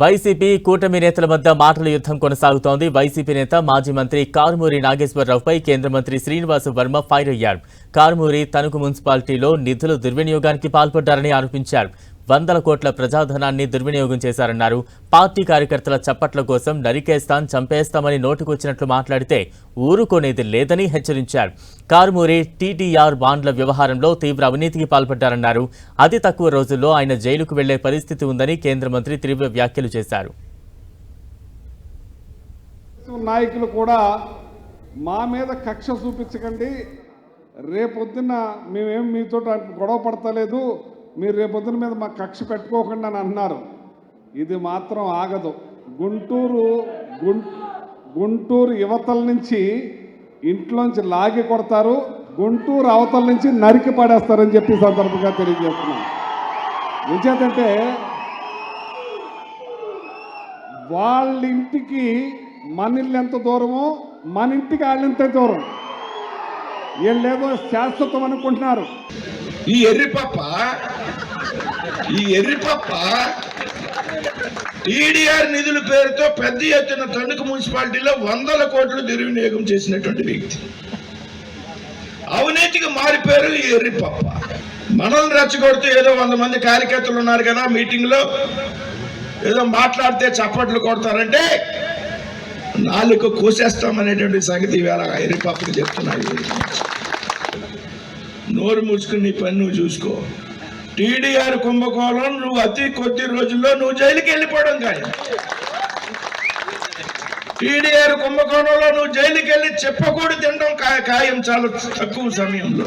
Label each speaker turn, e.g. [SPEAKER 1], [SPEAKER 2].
[SPEAKER 1] YCP కూటమి నేతల మధ్య మాటల యుద్ధం కొనసాగుతోంది. వైసీపీ నేత మాజీ మంత్రి కారుమూరి నాగేశ్వరరావుపై కేంద్ర మంత్రి శ్రీనివాస్ వర్మ ఫైర్ అయ్యారు. కారుమూరి తణుకు మున్సిపాలిటీలో నిధుల దుర్వినియోగానికి పాల్పడ్డారని ఆరోపించారు. వందల కోట్ల ప్రజాధనాన్ని దుర్వినియోగం చేశారన్నారు. పార్టీ కార్యకర్తల చప్పట్ల కోసం నరికేస్తాం, చంపేస్తామని నోటుకొచ్చినట్లు మాట్లాడితే ఊరుకోనేది లేదని హెచ్చరించారు. కారుమూరి టీటీఆర్ బాండ్ల వ్యవహారంలో తీవ్ర అవినీతికి పాల్పడ్డారన్నారు. అతి తక్కువ రోజుల్లో ఆయన జైలుకు వెళ్లే పరిస్థితి ఉందని కేంద్ర మంత్రి తీవ్ర వ్యాఖ్యలు చేశారు.
[SPEAKER 2] నాయకులు కూడా మా మీద కక్ష చూపించకండి, రేపొద్దున మేమేం మీతో గొడవ పడతలేదు, మీరు రేపొద్దున మీద మా కక్ష పెట్టుకోకండి అని అన్నారు. ఇది మాత్రం ఆగదు. గుంటూరు యువతల నుంచి ఇంట్లోంచి లాగి కొడతారు, గుంటూరు అవతల నుంచి నరికి పడేస్తారని చెప్పి సందర్భంగా తెలియజేస్తున్నాం. ఎందుకంటే వాళ్ళ ఇంటికి మన ఇల్లు ఎంత దూరమో మన ఇంటికి వాళ్ళెంత దూరం. వీళ్ళేదో శాశ్వతం అనుకుంటున్నారు.
[SPEAKER 3] ఈ ఎర్రిపప్ప టీడీఆర్ నిధుల పేరుతో పెద్ద ఎత్తున తణుకు మున్సిపాలిటీలో వందల కోట్లు దుర్వినియోగం చేసినటువంటి వ్యక్తి. అవినీతికి మారిపోయారు ఈ ఎర్రిపప్ప. మనల్ని రెచ్చగొడుతూ ఏదో 100 మంది కార్యకర్తలు ఉన్నారు కదా మీటింగ్ లో, ఏదో మాట్లాడితే చప్పట్లు కొడతారంటే నాలుగు కోసేస్తామనేటువంటి సంగతి ఇవాళ ఎర్రిపప్పకి చెప్తున్నాడు. నోరు మూసుకుని నీ పని నువ్వు చూసుకో. టీడీఆర్ కుంభకోణం నువ్వు అతి కొద్ది రోజుల్లో నువ్వు జైలుకి వెళ్ళిపోవడం ఖాయం. టీడీఆర్ కుంభకోణంలో నువ్వు జైలుకి వెళ్ళి చెప్పకూడదు తినడం ఖాయం చాలా తక్కువ సమయంలో.